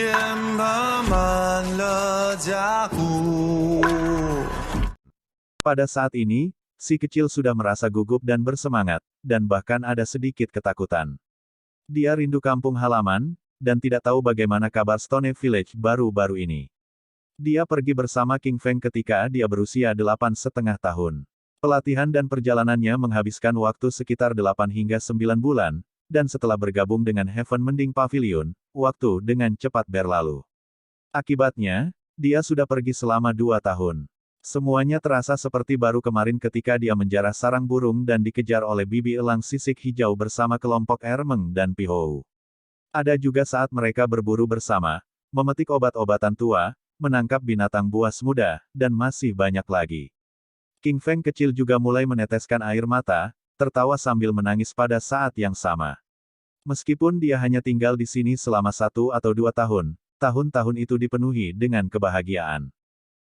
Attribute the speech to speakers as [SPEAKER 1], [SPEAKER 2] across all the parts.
[SPEAKER 1] 变得慢了脚步。
[SPEAKER 2] Pada saat ini, si kecil sudah merasa gugup dan bersemangat, dan bahkan ada sedikit ketakutan. Dia rindu kampung halaman, dan tidak tahu bagaimana kabar Stone Village baru-baru ini. Dia pergi bersama King Feng ketika dia berusia 8,5 tahun. Pelatihan dan perjalanannya menghabiskan waktu sekitar 8 hingga 9 bulan, dan setelah bergabung dengan Heaven Mending Pavilion, waktu dengan cepat berlalu. Akibatnya, dia sudah pergi selama 2 tahun. Semuanya terasa seperti baru kemarin ketika dia menjarah sarang burung dan dikejar oleh bibi elang sisik hijau bersama kelompok Ermeng dan Pihou. Ada juga saat mereka berburu bersama, memetik obat-obatan tua, menangkap binatang buas muda, dan masih banyak lagi. King Feng kecil juga mulai meneteskan air mata, tertawa sambil menangis pada saat yang sama. Meskipun dia hanya tinggal di sini selama 1 atau 2 tahun, tahun-tahun itu dipenuhi dengan kebahagiaan.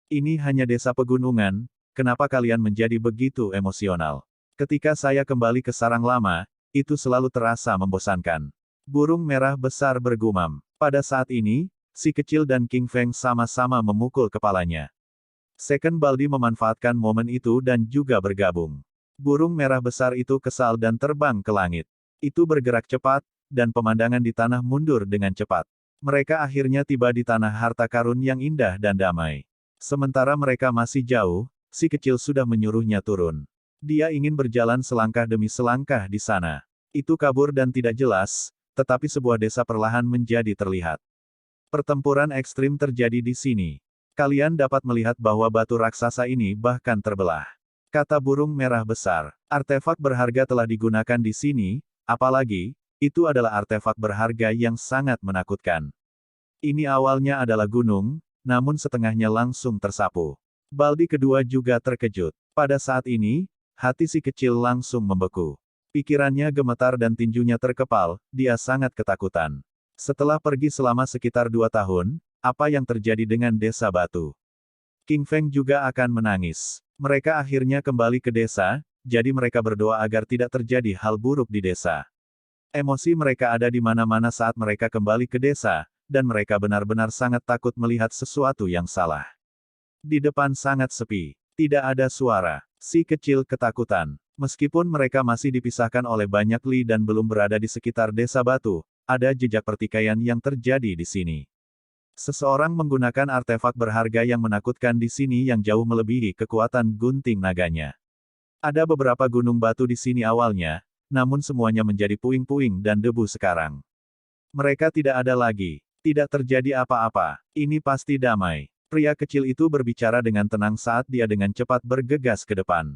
[SPEAKER 2] Ini hanya desa pegunungan, kenapa kalian menjadi begitu emosional? Ketika saya kembali ke sarang lama, itu selalu terasa membosankan. Burung merah besar bergumam. Pada saat ini, si kecil dan King Feng sama-sama memukul kepalanya. Second Baldi memanfaatkan momen itu dan juga bergabung. Burung merah besar itu kesal dan terbang ke langit. Itu bergerak cepat, dan pemandangan di tanah mundur dengan cepat. Mereka akhirnya tiba di tanah harta karun yang indah dan damai. Sementara mereka masih jauh, si kecil sudah menyuruhnya turun. Dia ingin berjalan selangkah demi selangkah di sana. Itu kabur dan tidak jelas, tetapi sebuah desa perlahan menjadi terlihat. Pertempuran ekstrim terjadi di sini. Kalian dapat melihat bahwa batu raksasa ini bahkan terbelah. Kata burung merah besar. Artefak berharga telah digunakan di sini, apalagi, itu adalah artefak berharga yang sangat menakutkan. Ini awalnya adalah gunung, namun setengahnya langsung tersapu. Baldi kedua juga terkejut. Pada saat ini, hati si kecil langsung membeku. Pikirannya gemetar dan tinjunya terkepal, dia sangat ketakutan. Setelah pergi selama sekitar 2 tahun, apa yang terjadi dengan desa batu? King Feng juga akan menangis. Mereka akhirnya kembali ke desa, jadi mereka berdoa agar tidak terjadi hal buruk di desa. Emosi mereka ada di mana-mana saat mereka kembali ke desa, dan mereka benar-benar sangat takut melihat sesuatu yang salah. Di depan sangat sepi. Tidak ada suara. Si kecil ketakutan. Meskipun mereka masih dipisahkan oleh banyak li dan belum berada di sekitar desa batu, ada jejak pertikaian yang terjadi di sini. Seseorang menggunakan artefak berharga yang menakutkan di sini yang jauh melebihi kekuatan gunting naganya. Ada beberapa gunung batu di sini awalnya, namun semuanya menjadi puing-puing dan debu sekarang. Mereka tidak ada lagi. Tidak terjadi apa-apa. Ini pasti damai. Pria kecil itu berbicara dengan tenang saat dia dengan cepat bergegas ke depan.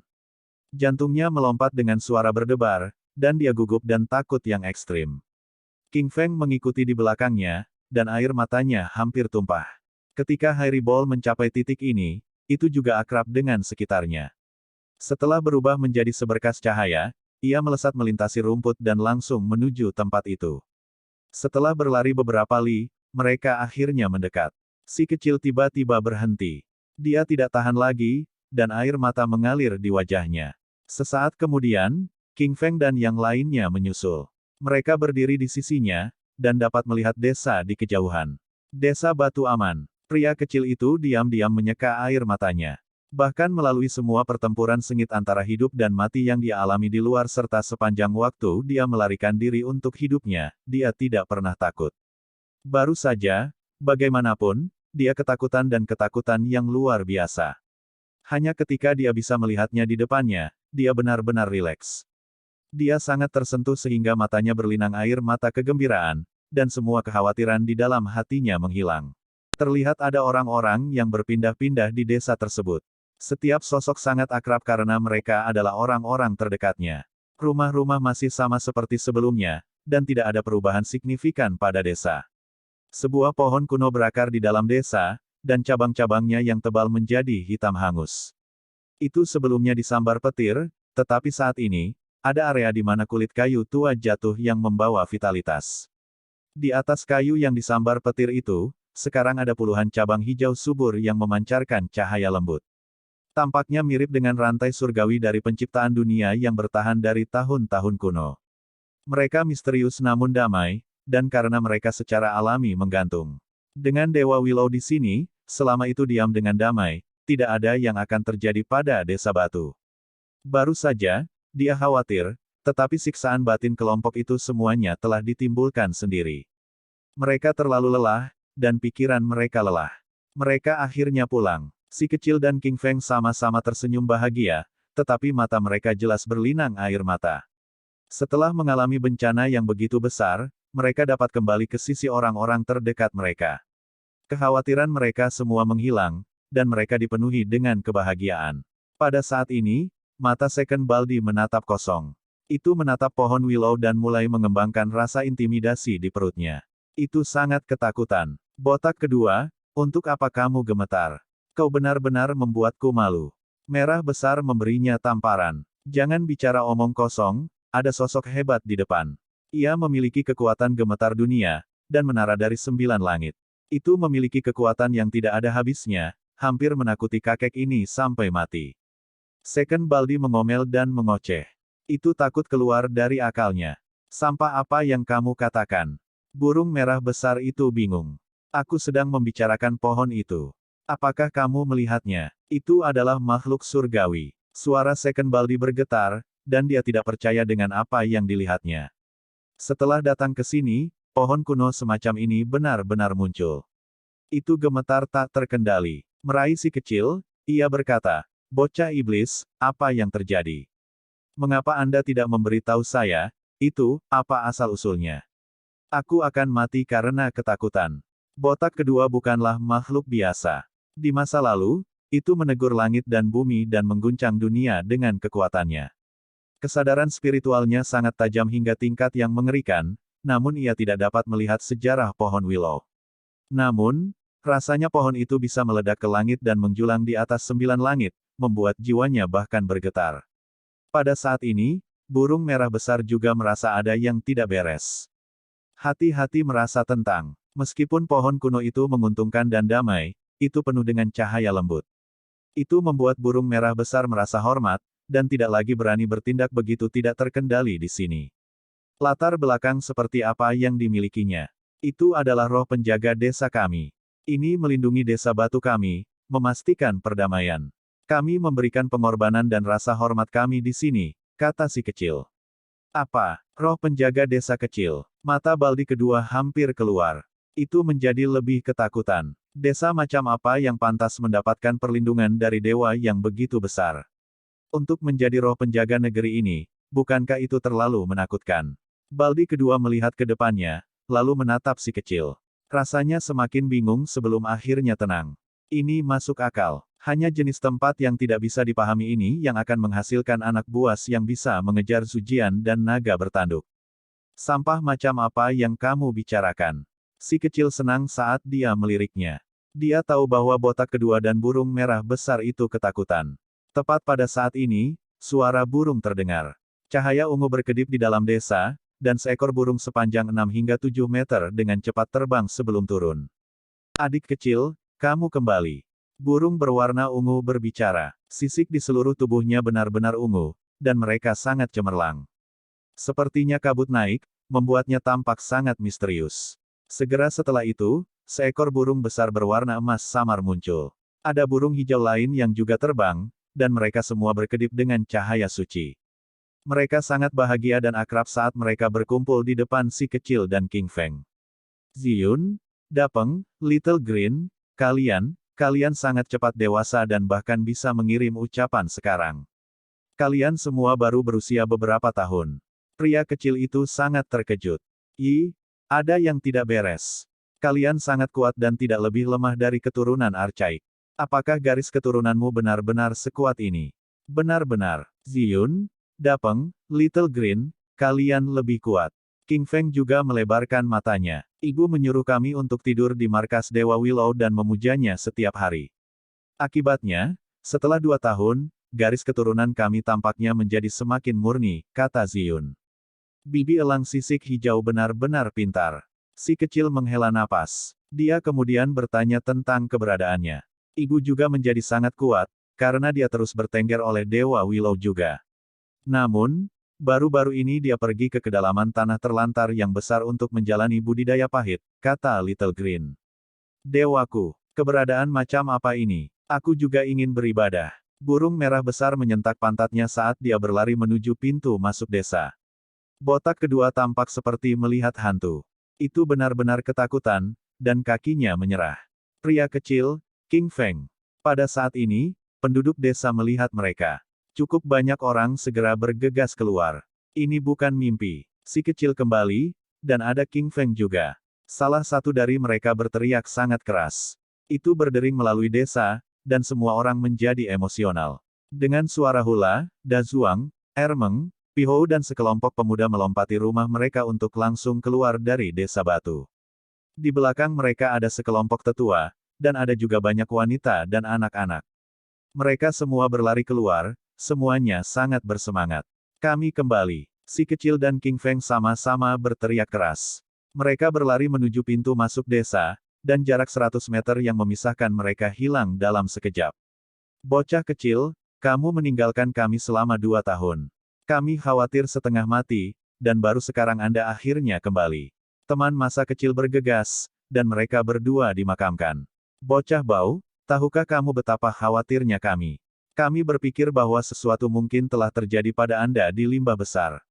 [SPEAKER 2] Jantungnya melompat dengan suara berdebar, dan dia gugup dan takut yang ekstrim. King Feng mengikuti di belakangnya, dan air matanya hampir tumpah. Ketika Hairball mencapai titik ini, itu juga akrab dengan sekitarnya. Setelah berubah menjadi seberkas cahaya, ia melesat melintasi rumput dan langsung menuju tempat itu. Setelah berlari beberapa li, mereka akhirnya mendekat. Si kecil tiba-tiba berhenti. Dia tidak tahan lagi, dan air mata mengalir di wajahnya. Sesaat kemudian, King Feng dan yang lainnya menyusul. Mereka berdiri di sisinya, dan dapat melihat desa di kejauhan. Desa batu aman. Pria kecil itu diam-diam menyeka air matanya. Bahkan melalui semua pertempuran sengit antara hidup dan mati yang dia alami di luar serta sepanjang waktu dia melarikan diri untuk hidupnya, dia tidak pernah takut. Baru saja, bagaimanapun, dia ketakutan dan ketakutan yang luar biasa. Hanya ketika dia bisa melihatnya di depannya, dia benar-benar rileks. Dia sangat tersentuh sehingga matanya berlinang air mata kegembiraan, dan semua kekhawatiran di dalam hatinya menghilang. Terlihat ada orang-orang yang berpindah-pindah di desa tersebut. Setiap sosok sangat akrab karena mereka adalah orang-orang terdekatnya. Rumah-rumah masih sama seperti sebelumnya, dan tidak ada perubahan signifikan pada desa. Sebuah pohon kuno berakar di dalam desa, dan cabang-cabangnya yang tebal menjadi hitam hangus. Itu sebelumnya disambar petir, tetapi saat ini, ada area di mana kulit kayu tua jatuh yang membawa vitalitas. Di atas kayu yang disambar petir itu, sekarang ada puluhan cabang hijau subur yang memancarkan cahaya lembut. Tampaknya mirip dengan rantai surgawi dari penciptaan dunia yang bertahan dari tahun-tahun kuno. Mereka misterius namun damai, dan karena mereka secara alami menggantung. Dengan Dewa Willow di sini, selama itu diam dengan damai, tidak ada yang akan terjadi pada desa batu. Baru saja, dia khawatir, tetapi siksaan batin kelompok itu semuanya telah ditimbulkan sendiri. Mereka terlalu lelah, dan pikiran mereka lelah. Mereka akhirnya pulang. Si kecil dan King Feng sama-sama tersenyum bahagia, tetapi mata mereka jelas berlinang air mata. Setelah mengalami bencana yang begitu besar, mereka dapat kembali ke sisi orang-orang terdekat mereka. Kekhawatiran mereka semua menghilang, dan mereka dipenuhi dengan kebahagiaan. Pada saat ini, mata Second Baldi menatap kosong. Itu menatap pohon willow dan mulai mengembangkan rasa intimidasi di perutnya. Itu sangat ketakutan. Botak kedua, untuk apa kamu gemetar? Kau benar-benar membuatku malu. Merah besar memberinya tamparan. Jangan bicara omong kosong, ada sosok hebat di depan. Ia memiliki kekuatan gemetar dunia, dan menara dari 9 langit. Itu memiliki kekuatan yang tidak ada habisnya, hampir menakuti kakek ini sampai mati. Second Baldi mengomel dan mengoceh. Itu takut keluar dari akalnya. Sampah apa yang kamu katakan? Burung merah besar itu bingung. Aku sedang membicarakan pohon itu. Apakah kamu melihatnya? Itu adalah makhluk surgawi. Suara Second Baldi bergetar, dan dia tidak percaya dengan apa yang dilihatnya. Setelah datang ke sini, pohon kuno semacam ini benar-benar muncul. Itu gemetar tak terkendali. Meraih si kecil, ia berkata, "Bocah iblis, apa yang terjadi? Mengapa Anda tidak memberitahu saya, itu, apa asal-usulnya? Aku akan mati karena ketakutan." Botak kedua bukanlah makhluk biasa. Di masa lalu, itu menegur langit dan bumi dan mengguncang dunia dengan kekuatannya. Kesadaran spiritualnya sangat tajam hingga tingkat yang mengerikan, namun ia tidak dapat melihat sejarah pohon willow. Namun, rasanya pohon itu bisa meledak ke langit dan menjulang di atas 9 langit, membuat jiwanya bahkan bergetar. Pada saat ini, burung merah besar juga merasa ada yang tidak beres. Hati-hati merasa tentang. Meskipun pohon kuno itu menguntungkan dan damai, itu penuh dengan cahaya lembut. Itu membuat burung merah besar merasa hormat, dan tidak lagi berani bertindak begitu tidak terkendali di sini. Latar belakang seperti apa yang dimilikinya? Itu adalah roh penjaga desa kami. Ini melindungi desa batu kami, memastikan perdamaian. Kami memberikan pengorbanan dan rasa hormat kami di sini, kata si kecil. Apa? Roh penjaga desa kecil. Mata Baldi kedua hampir keluar. Itu menjadi lebih ketakutan. Desa macam apa yang pantas mendapatkan perlindungan dari dewa yang begitu besar? Untuk menjadi roh penjaga negeri ini, bukankah itu terlalu menakutkan? Baldi kedua melihat ke depannya, lalu menatap si kecil. Rasanya semakin bingung sebelum akhirnya tenang. Ini masuk akal. Hanya jenis tempat yang tidak bisa dipahami ini yang akan menghasilkan anak buas yang bisa mengejar Sujian dan naga bertanduk. Sampah macam apa yang kamu bicarakan? Si kecil senang saat dia meliriknya. Dia tahu bahwa botak kedua dan burung merah besar itu ketakutan. Tepat pada saat ini, suara burung terdengar. Cahaya ungu berkedip di dalam desa, dan seekor burung sepanjang 6 hingga 7 meter dengan cepat terbang sebelum turun. Adik kecil, kamu kembali. Burung berwarna ungu berbicara. Sisik di seluruh tubuhnya benar-benar ungu, dan mereka sangat cemerlang. Sepertinya kabut naik, membuatnya tampak sangat misterius. Segera setelah itu, seekor burung besar berwarna emas samar muncul. Ada burung hijau lain yang juga terbang, dan mereka semua berkedip dengan cahaya suci. Mereka sangat bahagia dan akrab saat mereka berkumpul di depan si kecil dan King Feng. Ziyun, Dapeng, Little Green, kalian sangat cepat dewasa dan bahkan bisa mengirim ucapan sekarang. Kalian semua baru berusia beberapa tahun. Pria kecil itu sangat terkejut. Ada yang tidak beres. Kalian sangat kuat dan tidak lebih lemah dari keturunan Archaik. Apakah garis keturunanmu benar-benar sekuat ini? Benar-benar. Ziyun, Dapeng, Little Green, kalian lebih kuat. King Feng juga melebarkan matanya. Ibu menyuruh kami untuk tidur di markas Dewa Willow dan memujanya setiap hari. Akibatnya, setelah 2 tahun, garis keturunan kami tampaknya menjadi semakin murni, kata Ziyun. Bibi elang sisik hijau benar-benar pintar. Si kecil menghela napas. Dia kemudian bertanya tentang keberadaannya. Ibu juga menjadi sangat kuat, karena dia terus bertengger oleh Dewa Willow juga. Namun, baru-baru ini dia pergi ke kedalaman tanah terlantar yang besar untuk menjalani budidaya pahit, kata Little Green. Dewaku, keberadaan macam apa ini? Aku juga ingin beribadah. Burung merah besar menyentak pantatnya saat dia berlari menuju pintu masuk desa. Botak kedua tampak seperti melihat hantu. Itu benar-benar ketakutan, dan kakinya menyerah. Pria kecil, King Feng. Pada saat ini, penduduk desa melihat mereka. Cukup banyak orang segera bergegas keluar. Ini bukan mimpi. Si kecil kembali, dan ada King Feng juga. Salah satu dari mereka berteriak sangat keras. Itu berdering melalui desa, dan semua orang menjadi emosional. Dengan suara hula, Dazuang, Ermeng, Pihou dan sekelompok pemuda melompati rumah mereka untuk langsung keluar dari desa batu. Di belakang mereka ada sekelompok tetua, dan ada juga banyak wanita dan anak-anak. Mereka semua berlari keluar, semuanya sangat bersemangat. Kami kembali. Si kecil dan King Feng sama-sama berteriak keras. Mereka berlari menuju pintu masuk desa, dan jarak 100 meter yang memisahkan mereka hilang dalam sekejap. Bocah kecil, kamu meninggalkan kami selama 2 tahun. Kami khawatir setengah mati, dan baru sekarang Anda akhirnya kembali. Teman masa kecil bergegas, dan mereka berdua dimakamkan. Bocah bau, tahukah kamu betapa khawatirnya kami? Kami berpikir bahwa sesuatu mungkin telah terjadi pada Anda di limbah besar.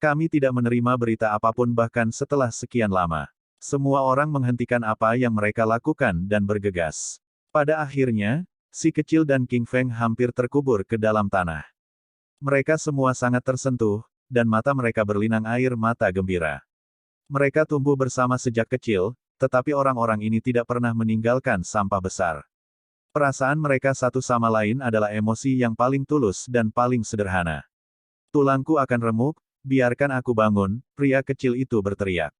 [SPEAKER 2] Kami tidak menerima berita apapun bahkan setelah sekian lama. Semua orang menghentikan apa yang mereka lakukan dan bergegas. Pada akhirnya, si kecil dan King Feng hampir terkubur ke dalam tanah. Mereka semua sangat tersentuh, dan mata mereka berlinang air mata gembira. Mereka tumbuh bersama sejak kecil, tetapi orang-orang ini tidak pernah meninggalkan sampah besar. Perasaan mereka satu sama lain adalah emosi yang paling tulus dan paling sederhana. Tulangku akan remuk, biarkan aku bangun, pria kecil itu berteriak.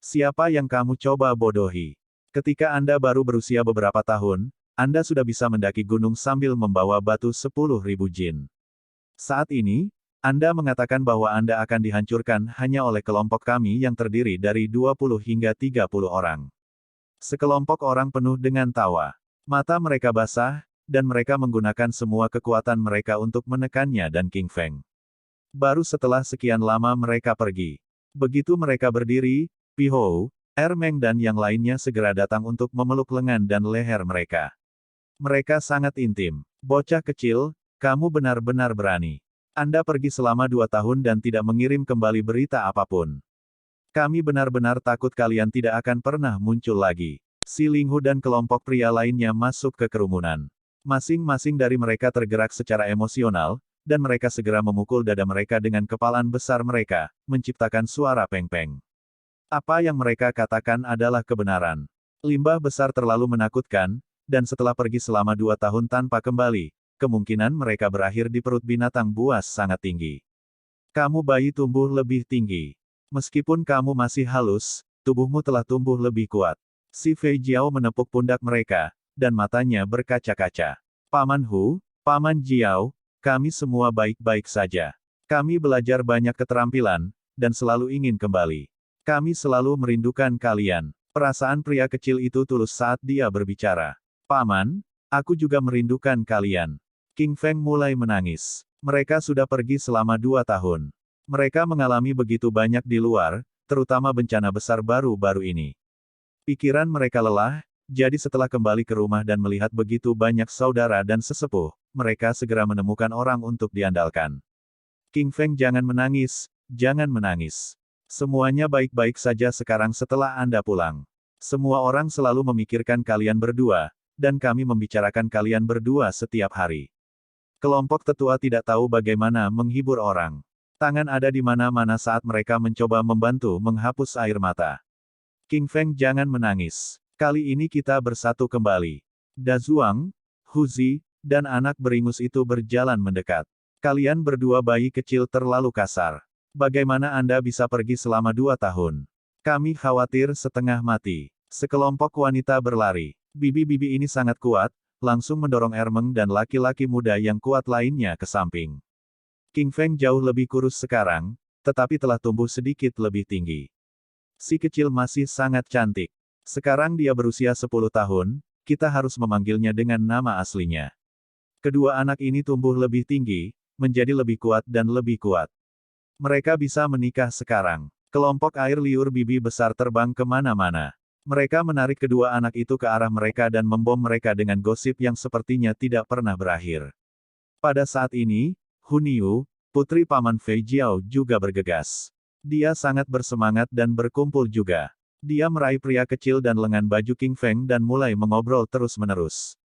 [SPEAKER 2] Siapa yang kamu coba bodohi? Ketika Anda baru berusia beberapa tahun, Anda sudah bisa mendaki gunung sambil membawa batu 10.000 jin. Saat ini, Anda mengatakan bahwa Anda akan dihancurkan hanya oleh kelompok kami yang terdiri dari 20 hingga 30 orang. Sekelompok orang penuh dengan tawa. Mata mereka basah, dan mereka menggunakan semua kekuatan mereka untuk menekannya dan King Feng. Baru setelah sekian lama mereka pergi. Begitu mereka berdiri, Pihou, Ermeng dan yang lainnya segera datang untuk memeluk lengan dan leher mereka. Mereka sangat intim. Bocah kecil, kamu benar-benar berani. Anda pergi selama 2 tahun dan tidak mengirim kembali berita apapun. Kami benar-benar takut kalian tidak akan pernah muncul lagi. Si Linghu dan kelompok pria lainnya masuk ke kerumunan. Masing-masing dari mereka tergerak secara emosional, dan mereka segera memukul dada mereka dengan kepalan besar mereka, menciptakan suara peng-peng. Apa yang mereka katakan adalah kebenaran. Limbah besar terlalu menakutkan, dan setelah pergi selama 2 tahun tanpa kembali, kemungkinan mereka berakhir di perut binatang buas sangat tinggi. Kamu bayi tumbuh lebih tinggi. Meskipun kamu masih halus, tubuhmu telah tumbuh lebih kuat. Si Fei Jiao menepuk pundak mereka, dan matanya berkaca-kaca. Paman Hu, Paman Jiao, kami semua baik-baik saja. Kami belajar banyak keterampilan, dan selalu ingin kembali. Kami selalu merindukan kalian. Perasaan pria kecil itu tulus saat dia berbicara. Paman, aku juga merindukan kalian. King Feng mulai menangis. Mereka sudah pergi selama 2 tahun. Mereka mengalami begitu banyak di luar, terutama bencana besar baru-baru ini. Pikiran mereka lelah, jadi setelah kembali ke rumah dan melihat begitu banyak saudara dan sesepuh, mereka segera menemukan orang untuk diandalkan. King Feng jangan menangis, jangan menangis. Semuanya baik-baik saja sekarang setelah Anda pulang. Semua orang selalu memikirkan kalian berdua, dan kami membicarakan kalian berdua setiap hari. Kelompok tetua tidak tahu bagaimana menghibur orang. Tangan ada di mana-mana saat mereka mencoba membantu menghapus air mata. King Feng jangan menangis. Kali ini kita bersatu kembali. Dazuang, Huzi, dan anak beringus itu berjalan mendekat. Kalian berdua bayi kecil terlalu kasar. Bagaimana Anda bisa pergi selama 2 tahun? Kami khawatir setengah mati. Sekelompok wanita berlari. Bibi-bibi ini sangat kuat, langsung mendorong Ermeng dan laki-laki muda yang kuat lainnya ke samping. King Feng jauh lebih kurus sekarang, tetapi telah tumbuh sedikit lebih tinggi. Si kecil masih sangat cantik. Sekarang dia berusia 10 tahun, kita harus memanggilnya dengan nama aslinya. Kedua anak ini tumbuh lebih tinggi, menjadi lebih kuat dan lebih kuat. Mereka bisa menikah sekarang. Kelompok air liur bibi besar terbang kemana-mana. Mereka menarik kedua anak itu ke arah mereka dan membom mereka dengan gosip yang sepertinya tidak pernah berakhir. Pada saat ini, Huniu, putri paman Fei Jiao juga bergegas. Dia sangat bersemangat dan berkumpul juga. Dia meraih pria kecil dan lengan baju King Feng dan mulai mengobrol terus-menerus.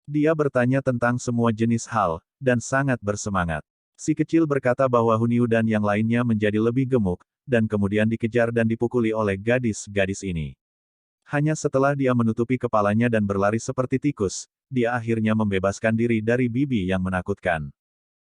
[SPEAKER 2] Dia bertanya tentang semua jenis hal, dan sangat bersemangat. Si kecil berkata bahwa Huniu dan yang lainnya menjadi lebih gemuk, dan kemudian dikejar dan dipukuli oleh gadis-gadis ini. Hanya setelah dia menutupi kepalanya dan berlari seperti tikus, dia akhirnya membebaskan diri dari bibi yang menakutkan.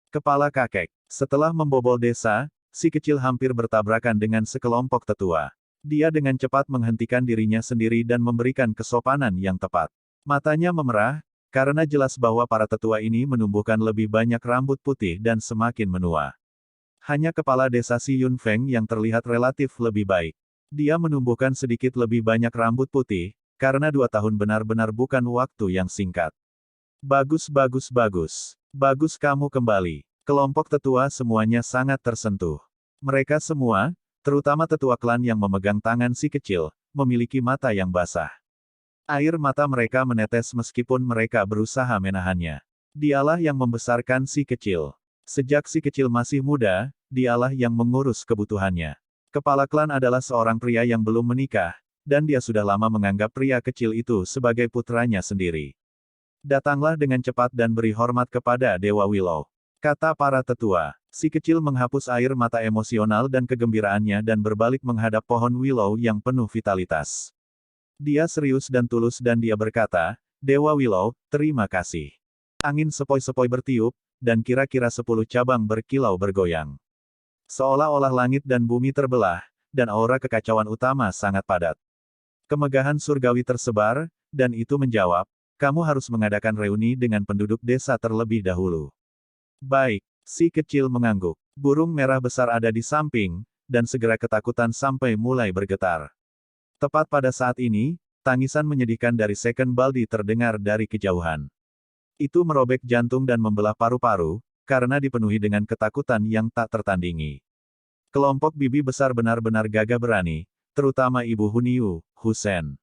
[SPEAKER 2] Kepala kakek. Setelah membobol desa, si kecil hampir bertabrakan dengan sekelompok tetua. Dia dengan cepat menghentikan dirinya sendiri dan memberikan kesopanan yang tepat. Matanya memerah, karena jelas bahwa para tetua ini menumbuhkan lebih banyak rambut putih dan semakin menua. Hanya kepala desa Si Yun Feng yang terlihat relatif lebih baik. Dia menumbuhkan sedikit lebih banyak rambut putih, karena 2 tahun benar-benar bukan waktu yang singkat. Bagus bagus bagus. Bagus kamu kembali. Kelompok tetua semuanya sangat tersentuh. Mereka semua, terutama tetua klan yang memegang tangan si kecil, memiliki mata yang basah. Air mata mereka menetes meskipun mereka berusaha menahannya. Dialah yang membesarkan si kecil. Sejak si kecil masih muda, dialah yang mengurus kebutuhannya. Kepala klan adalah seorang pria yang belum menikah, dan dia sudah lama menganggap pria kecil itu sebagai putranya sendiri. Datanglah dengan cepat dan beri hormat kepada Dewa Willow. Kata para tetua. Si kecil menghapus air mata emosional dan kegembiraannya dan berbalik menghadap pohon Willow yang penuh vitalitas. Dia serius dan tulus dan dia berkata, Dewa Willow, terima kasih. Angin sepoi-sepoi bertiup, dan kira-kira 10 cabang berkilau bergoyang. Seolah-olah langit dan bumi terbelah, dan aura kekacauan utama sangat padat. Kemegahan surgawi tersebar, dan itu menjawab, kamu harus mengadakan reuni dengan penduduk desa terlebih dahulu. Baik, si kecil mengangguk. Burung merah besar ada di samping, dan segera ketakutan sampai mulai bergetar. Tepat pada saat ini, tangisan menyedihkan dari Second Baldi terdengar dari kejauhan. Itu merobek jantung dan membelah paru-paru, karena dipenuhi dengan ketakutan yang tak tertandingi. Kelompok bibi besar benar-benar gagah berani, terutama Ibu Huniu, Husen.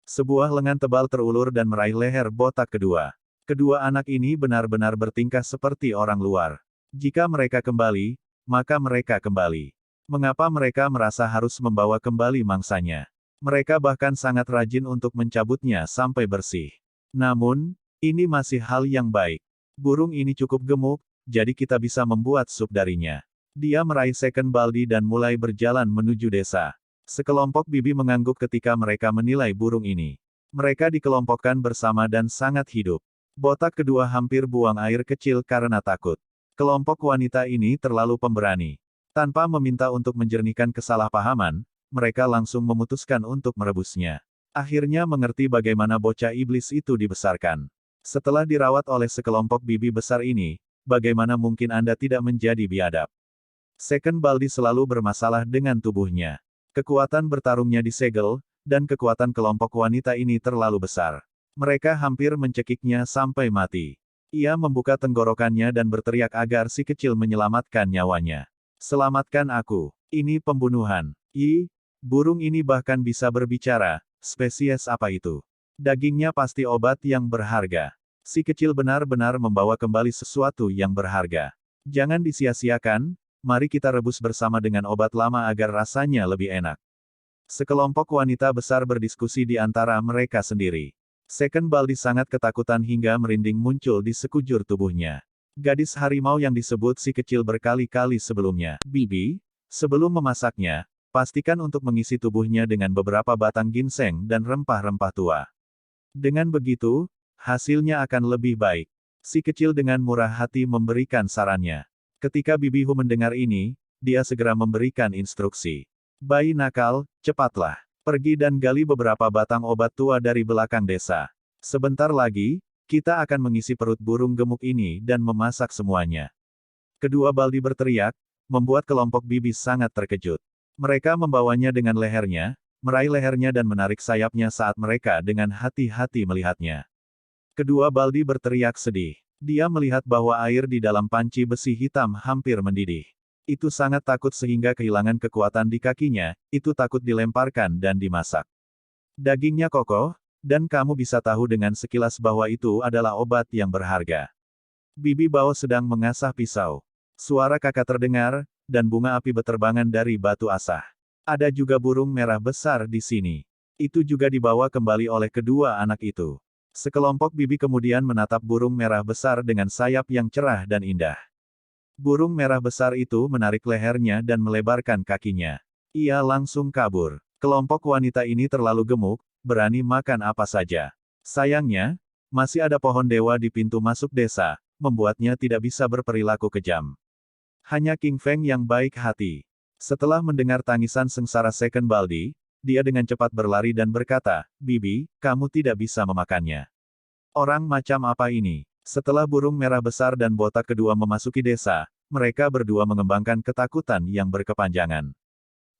[SPEAKER 2] Sebuah lengan tebal terulur dan meraih leher botak kedua. Kedua anak ini benar-benar bertingkah seperti orang luar. Jika mereka kembali, maka mereka kembali. Mengapa mereka merasa harus membawa kembali mangsanya? Mereka bahkan sangat rajin untuk mencabutnya sampai bersih. Namun, ini masih hal yang baik. Burung ini cukup gemuk, jadi kita bisa membuat sup darinya. Dia meraih Second Baldi dan mulai berjalan menuju desa. Sekelompok bibi mengangguk ketika mereka menilai burung ini. Mereka dikelompokkan bersama dan sangat hidup. Botak kedua hampir buang air kecil karena takut. Kelompok wanita ini terlalu pemberani. Tanpa meminta untuk menjernihkan kesalahpahaman, mereka langsung memutuskan untuk merebusnya. Akhirnya mengerti bagaimana bocah iblis itu dibesarkan. Setelah dirawat oleh sekelompok bibi besar ini, bagaimana mungkin Anda tidak menjadi biadab? Second Baldi selalu bermasalah dengan tubuhnya. Kekuatan bertarungnya disegel, dan kekuatan kelompok wanita ini terlalu besar. Mereka hampir mencekiknya sampai mati. Ia membuka tenggorokannya dan berteriak agar si kecil menyelamatkan nyawanya. Selamatkan aku. Ini pembunuhan. Burung ini bahkan bisa berbicara. Spesies apa itu? Dagingnya pasti obat yang berharga. Si kecil benar-benar membawa kembali sesuatu yang berharga. Jangan disia-siakan, mari kita rebus bersama dengan obat lama agar rasanya lebih enak. Sekelompok wanita besar berdiskusi di antara mereka sendiri. Second Baldi sangat ketakutan hingga merinding muncul di sekujur tubuhnya. Gadis harimau yang disebut si kecil berkali-kali sebelumnya. Bibi, sebelum memasaknya, pastikan untuk mengisi tubuhnya dengan beberapa batang ginseng dan rempah-rempah tua. Dengan begitu, hasilnya akan lebih baik. Si kecil dengan murah hati memberikan sarannya. Ketika Bibi Hu mendengar ini, dia segera memberikan instruksi. Bayi nakal, cepatlah. Pergi dan gali beberapa batang obat tua dari belakang desa. Sebentar lagi, kita akan mengisi perut burung gemuk ini dan memasak semuanya. Kedua Baldi berteriak, membuat kelompok bibi sangat terkejut. Mereka membawanya dengan lehernya, meraih lehernya dan menarik sayapnya saat mereka dengan hati-hati melihatnya. Kedua Baldi berteriak sedih. Dia melihat bahwa air di dalam panci besi hitam hampir mendidih. Itu sangat takut sehingga kehilangan kekuatan di kakinya, itu takut dilemparkan dan dimasak. Dagingnya kokoh, dan kamu bisa tahu dengan sekilas bahwa itu adalah obat yang berharga. Bibi Bao sedang mengasah pisau. Suara kakak terdengar, dan bunga api beterbangan dari batu asah. Ada juga burung merah besar di sini. Itu juga dibawa kembali oleh kedua anak itu. Sekelompok bibi kemudian menatap burung merah besar dengan sayap yang cerah dan indah. Burung merah besar itu menarik lehernya dan melebarkan kakinya. Ia langsung kabur. Kelompok wanita ini terlalu gemuk, berani makan apa saja. Sayangnya, masih ada pohon dewa di pintu masuk desa, membuatnya tidak bisa berperilaku kejam. Hanya King Feng yang baik hati. Setelah mendengar tangisan sengsara Second Baldi, dia dengan cepat berlari dan berkata, "Bibi, kamu tidak bisa memakannya." Orang macam apa ini? Setelah burung merah besar dan botak kedua memasuki desa, mereka berdua mengembangkan ketakutan yang berkepanjangan.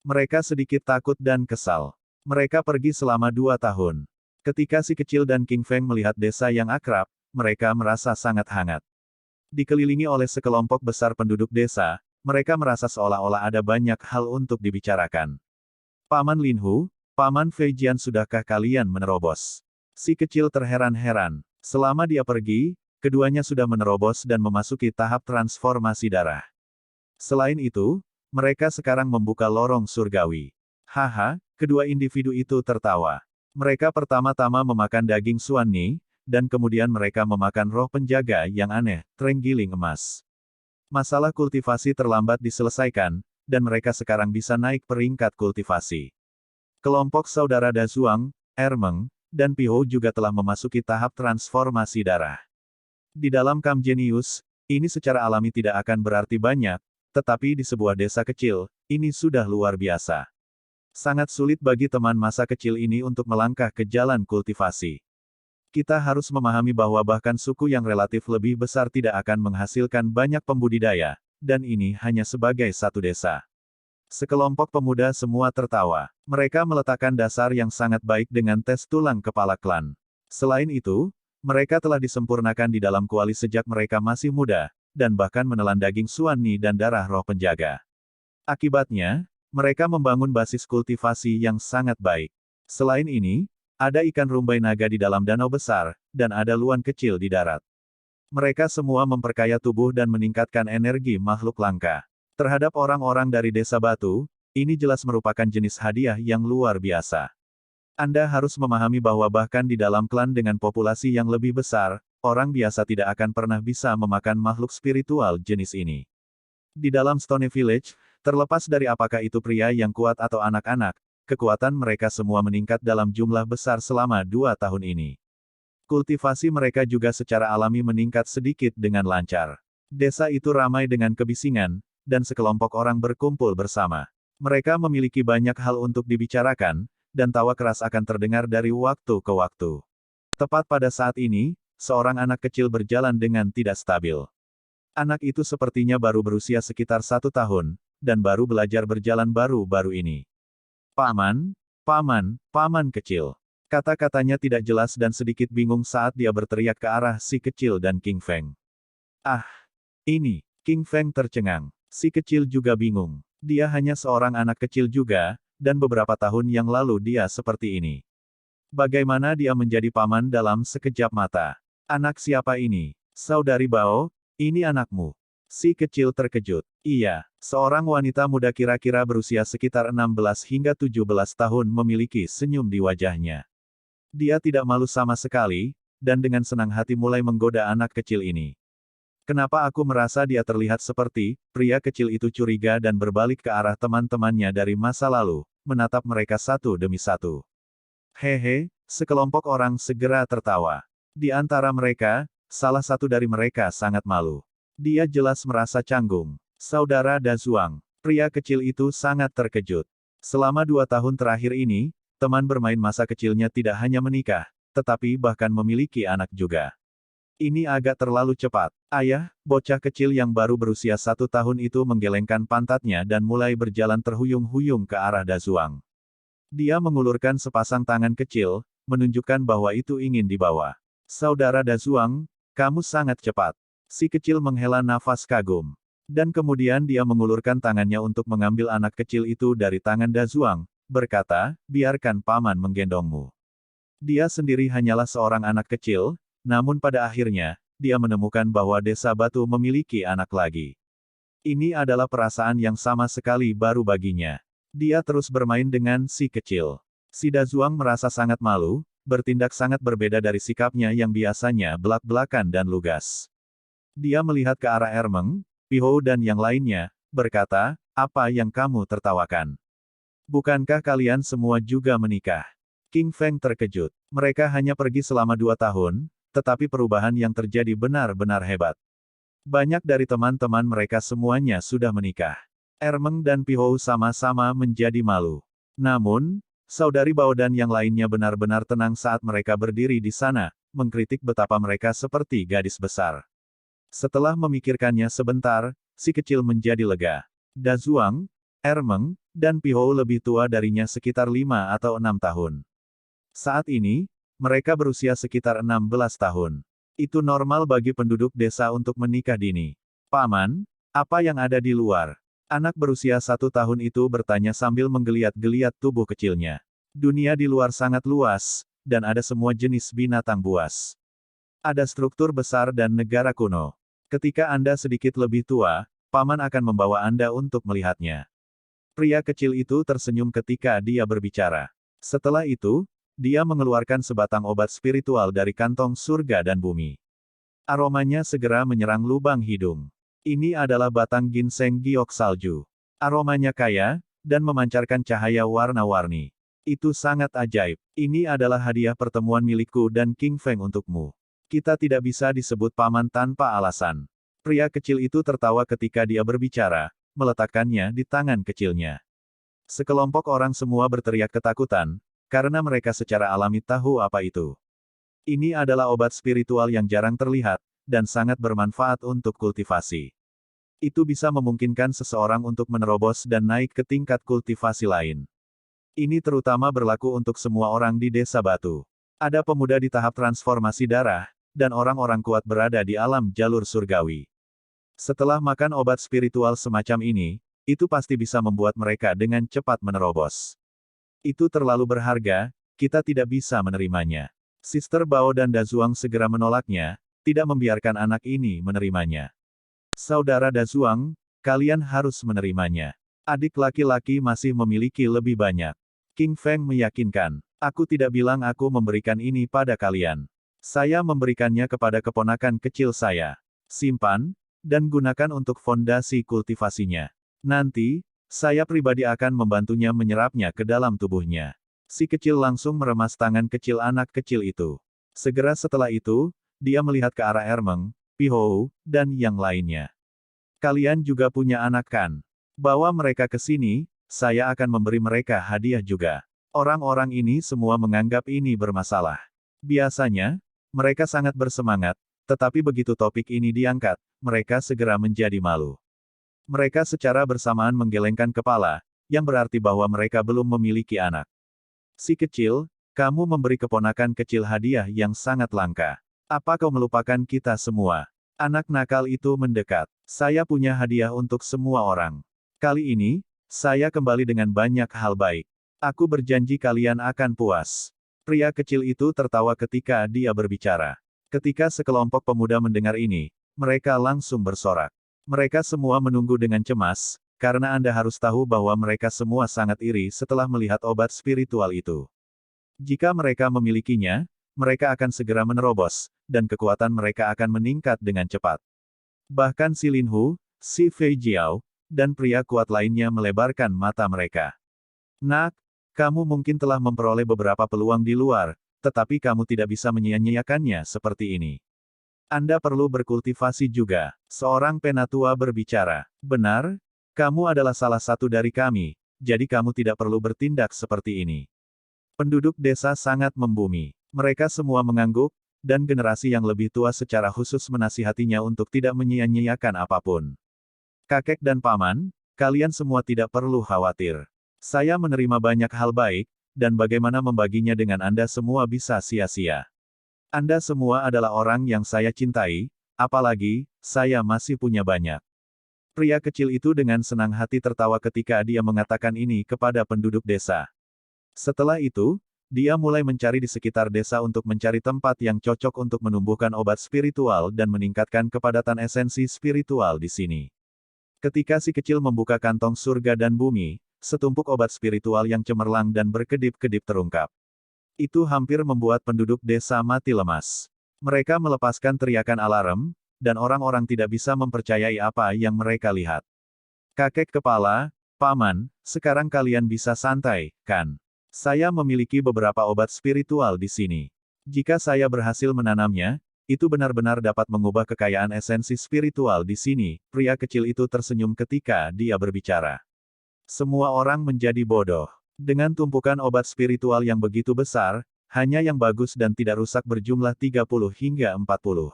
[SPEAKER 2] Mereka sedikit takut dan kesal. Mereka pergi selama 2 tahun. Ketika si kecil dan King Feng melihat desa yang akrab, mereka merasa sangat hangat. Dikelilingi oleh sekelompok besar penduduk desa, mereka merasa seolah-olah ada banyak hal untuk dibicarakan. Paman Linhu, Paman Feijian, sudahkah kalian menerobos? Si kecil terheran-heran. Selama dia pergi, keduanya sudah menerobos dan memasuki tahap transformasi darah. Selain itu, mereka sekarang membuka lorong surgawi. Haha, kedua individu itu tertawa. Mereka pertama-tama memakan daging Suanni, dan kemudian mereka memakan roh penjaga yang aneh, terenggiling emas. Masalah kultivasi terlambat diselesaikan, dan mereka sekarang bisa naik peringkat kultivasi. Kelompok saudara Dazuang, Ermeng, dan Piho juga telah memasuki tahap transformasi darah. Di dalam Kam Genius, ini secara alami tidak akan berarti banyak, tetapi di sebuah desa kecil, ini sudah luar biasa. Sangat sulit bagi teman masa kecil ini untuk melangkah ke jalan kultivasi. Kita harus memahami bahwa bahkan suku yang relatif lebih besar tidak akan menghasilkan banyak pembudidaya, dan ini hanya sebagai satu desa. Sekelompok pemuda semua tertawa. Mereka meletakkan dasar yang sangat baik dengan tes tulang kepala klan. Selain itu, mereka telah disempurnakan di dalam kuali sejak mereka masih muda, dan bahkan menelan daging Suanni dan darah roh penjaga. Akibatnya, mereka membangun basis kultivasi yang sangat baik. Selain ini, ada ikan rumbai naga di dalam danau besar, dan ada luan kecil di darat. Mereka semua memperkaya tubuh dan meningkatkan energi makhluk langka. Terhadap orang-orang dari desa batu, ini jelas merupakan jenis hadiah yang luar biasa. Anda harus memahami bahwa bahkan di dalam klan dengan populasi yang lebih besar, orang biasa tidak akan pernah bisa memakan makhluk spiritual jenis ini. Di dalam Stone Village, terlepas dari apakah itu pria yang kuat atau anak-anak, kekuatan mereka semua meningkat dalam jumlah besar selama 2 tahun ini. Kultivasi mereka juga secara alami meningkat sedikit dengan lancar. Desa itu ramai dengan kebisingan, dan sekelompok orang berkumpul bersama. Mereka memiliki banyak hal untuk dibicarakan, dan tawa keras akan terdengar dari waktu ke waktu. Tepat pada saat ini, seorang anak kecil berjalan dengan tidak stabil. Anak itu sepertinya baru berusia sekitar 1 tahun, dan baru belajar berjalan baru-baru ini. "Paman, paman, paman kecil." Kata-katanya tidak jelas dan sedikit bingung saat dia berteriak ke arah si kecil dan King Feng. "Ah, ini." King Feng tercengang. Si kecil juga bingung. Dia hanya seorang anak kecil juga, dan beberapa tahun yang lalu dia seperti ini. Bagaimana dia menjadi paman dalam sekejap mata? "Anak siapa ini?" "Saudari Bao, ini anakmu." Si kecil terkejut. Iya, seorang wanita muda kira-kira berusia sekitar 16 hingga 17 tahun memiliki senyum di wajahnya. Dia tidak malu sama sekali, dan dengan senang hati mulai menggoda anak kecil ini. "Kenapa aku merasa dia terlihat seperti..." Pria kecil itu curiga dan berbalik ke arah teman-temannya dari masa lalu, menatap mereka satu demi satu. Hehe, sekelompok orang segera tertawa. Di antara mereka, salah satu dari mereka sangat malu. Dia jelas merasa canggung. Saudara Dazuang. Pria kecil itu sangat terkejut. Selama 2 tahun terakhir ini, teman bermain masa kecilnya tidak hanya menikah, tetapi bahkan memiliki anak juga. Ini agak terlalu cepat. "Ayah," bocah kecil yang baru berusia 1 tahun itu menggelengkan pantatnya dan mulai berjalan terhuyung-huyung ke arah Dazuang. Dia mengulurkan sepasang tangan kecil, menunjukkan bahwa itu ingin dibawa. "Saudara Dazuang, kamu sangat cepat." Si kecil menghela nafas kagum. Dan kemudian dia mengulurkan tangannya untuk mengambil anak kecil itu dari tangan Dazuang, berkata, biarkan paman menggendongmu. Dia sendiri hanyalah seorang anak kecil, namun pada akhirnya, dia menemukan bahwa desa batu memiliki anak lagi. Ini adalah perasaan yang sama sekali baru baginya. Dia terus bermain dengan si kecil. Si Dazuang merasa sangat malu, bertindak sangat berbeda dari sikapnya yang biasanya belak-belakan dan lugas. Dia melihat ke arah Ermeng, Pihou dan yang lainnya, berkata, apa yang kamu tertawakan? Bukankah kalian semua juga menikah? King Feng terkejut. Mereka hanya pergi selama 2 tahun, tetapi perubahan yang terjadi benar-benar hebat. Banyak dari teman-teman mereka semuanya sudah menikah. Ermeng dan Pihou sama-sama menjadi malu. Namun, saudari Bao dan yang lainnya benar-benar tenang saat mereka berdiri di sana, mengkritik betapa mereka seperti gadis besar. Setelah memikirkannya sebentar, si kecil menjadi lega. Dazuang, Ermeng, dan Pihou lebih tua darinya sekitar 5 atau 6 tahun. Saat ini, mereka berusia sekitar 16 tahun. Itu normal bagi penduduk desa untuk menikah dini. Paman, apa yang ada di luar? Anak berusia 1 tahun itu bertanya sambil menggeliat-geliat tubuh kecilnya. Dunia di luar sangat luas, dan ada semua jenis binatang buas. Ada struktur besar dan negara kuno. Ketika Anda sedikit lebih tua, paman akan membawa Anda untuk melihatnya. Pria kecil itu tersenyum ketika dia berbicara. Setelah itu, dia mengeluarkan sebatang obat spiritual dari kantong surga dan bumi. Aromanya segera menyerang lubang hidung. Ini adalah batang ginseng giok salju. Aromanya kaya, dan memancarkan cahaya warna-warni. Itu sangat ajaib. Ini adalah hadiah pertemuan milikku dan King Feng untukmu. Kita tidak bisa disebut paman tanpa alasan. Pria kecil itu tertawa ketika dia berbicara, meletakkannya di tangan kecilnya. Sekelompok orang semua berteriak ketakutan, karena mereka secara alami tahu apa itu. Ini adalah obat spiritual yang jarang terlihat, dan sangat bermanfaat untuk kultivasi. Itu bisa memungkinkan seseorang untuk menerobos dan naik ke tingkat kultivasi lain. Ini terutama berlaku untuk semua orang di desa batu. Ada pemuda di tahap transformasi darah, dan orang-orang kuat berada di alam jalur surgawi. Setelah makan obat spiritual semacam ini, itu pasti bisa membuat mereka dengan cepat menerobos. Itu terlalu berharga, kita tidak bisa menerimanya. Sister Bao dan Dazuang segera menolaknya, tidak membiarkan anak ini menerimanya. Saudara Dazuang, kalian harus menerimanya. Adik laki-laki masih memiliki lebih banyak. King Feng meyakinkan, aku tidak bilang aku memberikan ini pada kalian. Saya memberikannya kepada keponakan kecil saya. Simpan, dan gunakan untuk fondasi kultivasinya. Nanti, saya pribadi akan membantunya menyerapnya ke dalam tubuhnya. Si kecil langsung meremas tangan kecil anak kecil itu. Segera setelah itu, dia melihat ke arah Ermeng, Pihou, dan yang lainnya. Kalian juga punya anak kan? Bawa mereka ke sini, saya akan memberi mereka hadiah juga. Orang-orang ini semua menganggap ini bermasalah. Biasanya, mereka sangat bersemangat, tetapi begitu topik ini diangkat, mereka segera menjadi malu. Mereka secara bersamaan menggelengkan kepala, yang berarti bahwa mereka belum memiliki anak. Si kecil, kamu memberi keponakan kecil hadiah yang sangat langka. Apa kau melupakan kita semua? Anak nakal itu mendekat. Saya punya hadiah untuk semua orang. Kali ini, saya kembali dengan banyak hal baik. Aku berjanji kalian akan puas. Pria kecil itu tertawa ketika dia berbicara. Ketika sekelompok pemuda mendengar ini, mereka langsung bersorak. Mereka semua menunggu dengan cemas, karena Anda harus tahu bahwa mereka semua sangat iri setelah melihat obat spiritual itu. Jika mereka memilikinya, mereka akan segera menerobos, dan kekuatan mereka akan meningkat dengan cepat. Bahkan si Lin Hu, si Fei Jiao, dan pria kuat lainnya melebarkan mata mereka. Nak, kamu mungkin telah memperoleh beberapa peluang di luar, tetapi kamu tidak bisa menyia-nyiakannya seperti ini. Anda perlu berkultivasi juga. Seorang penatua berbicara. Benar, kamu adalah salah satu dari kami, jadi kamu tidak perlu bertindak seperti ini. Penduduk desa sangat membumi. Mereka semua mengangguk, dan generasi yang lebih tua secara khusus menasihatinya untuk tidak menyia-nyiakan apapun. Kakek dan paman, kalian semua tidak perlu khawatir. Saya menerima banyak hal baik, dan bagaimana membaginya dengan Anda semua bisa sia-sia. Anda semua adalah orang yang saya cintai, apalagi, saya masih punya banyak. Pria kecil itu dengan senang hati tertawa ketika dia mengatakan ini kepada penduduk desa. Setelah itu, dia mulai mencari di sekitar desa untuk mencari tempat yang cocok untuk menumbuhkan obat spiritual dan meningkatkan kepadatan esensi spiritual di sini. Ketika si kecil membuka kantong surga dan bumi, setumpuk obat spiritual yang cemerlang dan berkedip-kedip terungkap. Itu hampir membuat penduduk desa mati lemas. Mereka melepaskan teriakan alarm, dan orang-orang tidak bisa mempercayai apa yang mereka lihat. Kakek kepala, Paman, sekarang kalian bisa santai, kan? Saya memiliki beberapa obat spiritual di sini. Jika saya berhasil menanamnya, itu benar-benar dapat mengubah kekayaan esensi spiritual di sini. Pria kecil itu tersenyum ketika dia berbicara. Semua orang menjadi bodoh. Dengan tumpukan obat spiritual yang begitu besar, hanya yang bagus dan tidak rusak berjumlah 30 hingga 40.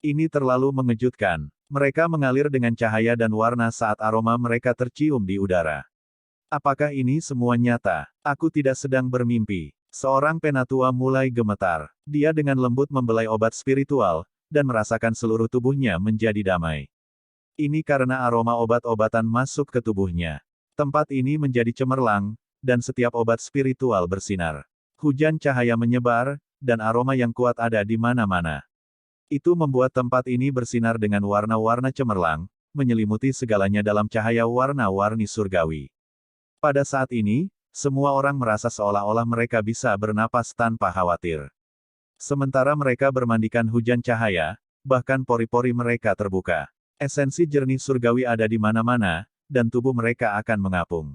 [SPEAKER 2] Ini terlalu mengejutkan. Mereka mengalir dengan cahaya dan warna saat aroma mereka tercium di udara. Apakah ini semua nyata? Aku tidak sedang bermimpi. Seorang penatua mulai gemetar. Dia dengan lembut membelai obat spiritual, dan merasakan seluruh tubuhnya menjadi damai. Ini karena aroma obat-obatan masuk ke tubuhnya. Tempat ini menjadi cemerlang, dan setiap obat spiritual bersinar. Hujan cahaya menyebar, dan aroma yang kuat ada di mana-mana. Itu membuat tempat ini bersinar dengan warna-warna cemerlang, menyelimuti segalanya dalam cahaya warna-warni surgawi. Pada saat ini, semua orang merasa seolah-olah mereka bisa bernapas tanpa khawatir. Sementara mereka bermandikan hujan cahaya, bahkan pori-pori mereka terbuka. Esensi jernih surgawi ada di mana-mana, dan tubuh mereka akan mengapung.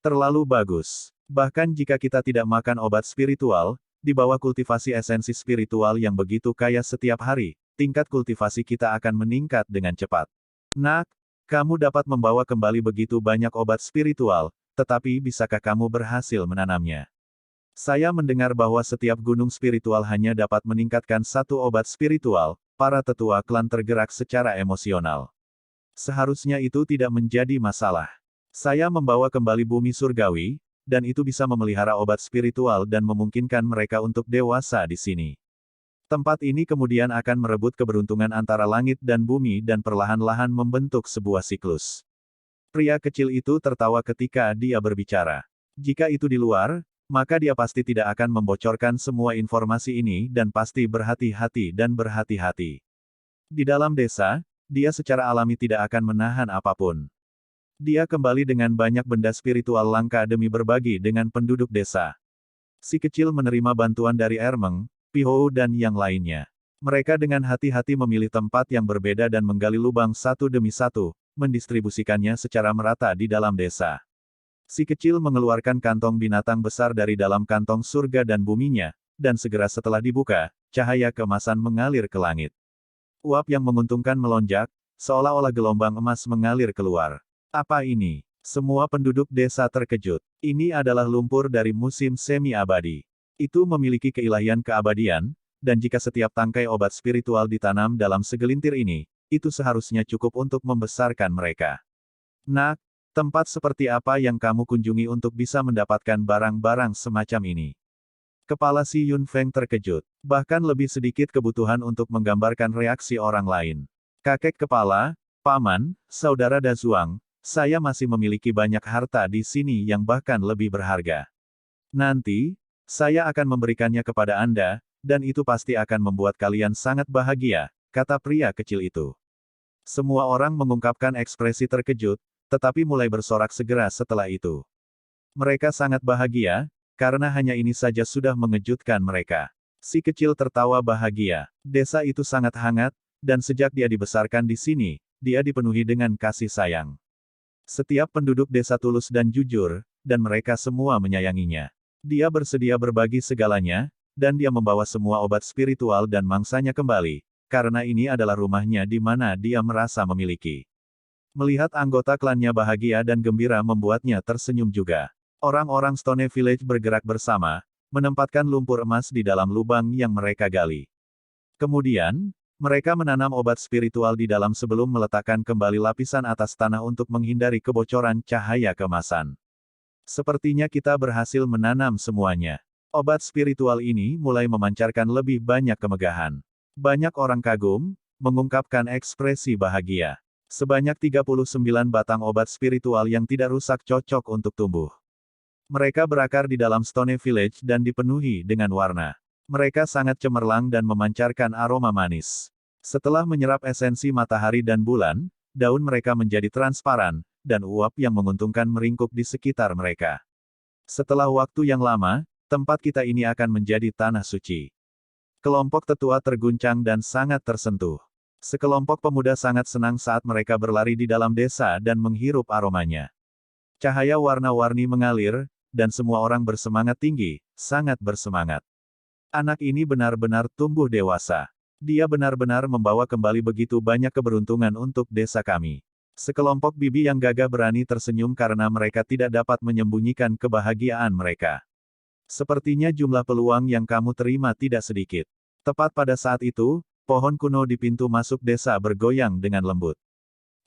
[SPEAKER 2] Terlalu bagus. Bahkan jika kita tidak makan obat spiritual, di bawah kultivasi esensi spiritual yang begitu kaya setiap hari, tingkat kultivasi kita akan meningkat dengan cepat. Nak, kamu dapat membawa kembali begitu banyak obat spiritual, tetapi bisakah kamu berhasil menanamnya? Saya mendengar bahwa setiap gunung spiritual hanya dapat meningkatkan satu obat spiritual. Para tetua klan tergerak secara emosional. Seharusnya itu tidak menjadi masalah. Saya membawa kembali bumi surgawi, dan itu bisa memelihara obat spiritual dan memungkinkan mereka untuk dewasa di sini. Tempat ini kemudian akan merebut keberuntungan antara langit dan bumi dan perlahan-lahan membentuk sebuah siklus. Pria kecil itu tertawa ketika dia berbicara. Jika itu di luar, maka dia pasti tidak akan membocorkan semua informasi ini dan pasti berhati-hati dan berhati-hati. Di dalam desa, dia secara alami tidak akan menahan apapun. Dia kembali dengan banyak benda spiritual langka demi berbagi dengan penduduk desa. Si kecil menerima bantuan dari Ermeng, Pihou dan yang lainnya. Mereka dengan hati-hati memilih tempat yang berbeda dan menggali lubang satu demi satu, mendistribusikannya secara merata di dalam desa. Si kecil mengeluarkan kantong binatang besar dari dalam kantong surga dan buminya, dan segera setelah dibuka, cahaya keemasan mengalir ke langit. Uap yang menguntungkan melonjak, seolah-olah gelombang emas mengalir keluar. Apa ini? Semua penduduk desa terkejut. Ini adalah lumpur dari musim semi abadi. Itu memiliki keilahian keabadian, dan jika setiap tangkai obat spiritual ditanam dalam segelintir ini, itu seharusnya cukup untuk membesarkan mereka. Nak, tempat seperti apa yang kamu kunjungi untuk bisa mendapatkan barang-barang semacam ini? Kepala si Yun Feng terkejut. Bahkan lebih sedikit kebutuhan untuk menggambarkan reaksi orang lain. Kakek kepala, Paman, Saudara Dazuang, saya masih memiliki banyak harta di sini yang bahkan lebih berharga. Nanti, saya akan memberikannya kepada Anda, dan itu pasti akan membuat kalian sangat bahagia, kata pria kecil itu. Semua orang mengungkapkan ekspresi terkejut, tetapi mulai bersorak segera setelah itu. Mereka sangat bahagia, karena hanya ini saja sudah mengejutkan mereka. Si kecil tertawa bahagia. Desa itu sangat hangat, dan sejak dia dibesarkan di sini, dia dipenuhi dengan kasih sayang. Setiap penduduk desa tulus dan jujur, dan mereka semua menyayanginya. Dia bersedia berbagi segalanya, dan dia membawa semua obat spiritual dan mangsanya kembali, karena ini adalah rumahnya di mana dia merasa memiliki. Melihat anggota klannya bahagia dan gembira membuatnya tersenyum juga. Orang-orang Stone Village bergerak bersama, menempatkan lumpur emas di dalam lubang yang mereka gali. Kemudian, mereka menanam obat spiritual di dalam sebelum meletakkan kembali lapisan atas tanah untuk menghindari kebocoran cahaya keemasan. Sepertinya kita berhasil menanam semuanya. Obat spiritual ini mulai memancarkan lebih banyak kemegahan. Banyak orang kagum, mengungkapkan ekspresi bahagia. Sebanyak 39 batang obat spiritual yang tidak rusak cocok untuk tumbuh. Mereka berakar di dalam Stone Village dan dipenuhi dengan warna. Mereka sangat cemerlang dan memancarkan aroma manis. Setelah menyerap esensi matahari dan bulan, daun mereka menjadi transparan, dan uap yang menguntungkan meringkuk di sekitar mereka. Setelah waktu yang lama, tempat kita ini akan menjadi tanah suci. Kelompok tetua terguncang dan sangat tersentuh. Sekelompok pemuda sangat senang saat mereka berlari di dalam desa dan menghirup aromanya. Cahaya warna-warni mengalir, dan semua orang bersemangat tinggi, sangat bersemangat. Anak ini benar-benar tumbuh dewasa. Dia benar-benar membawa kembali begitu banyak keberuntungan untuk desa kami. Sekelompok bibi yang gagah berani tersenyum karena mereka tidak dapat menyembunyikan kebahagiaan mereka. Sepertinya jumlah peluang yang kamu terima tidak sedikit. Tepat pada saat itu, pohon kuno di pintu masuk desa bergoyang dengan lembut.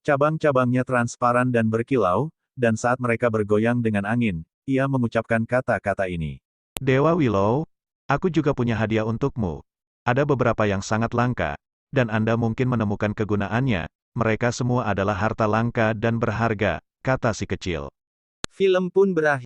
[SPEAKER 2] Cabang-cabangnya transparan dan berkilau, dan saat mereka bergoyang dengan angin, ia mengucapkan kata-kata ini.
[SPEAKER 3] Dewa Willow, aku juga punya hadiah untukmu. Ada beberapa yang sangat langka, dan Anda mungkin menemukan kegunaannya. Mereka semua adalah harta langka dan berharga, kata si kecil.
[SPEAKER 4] Film pun berakhir.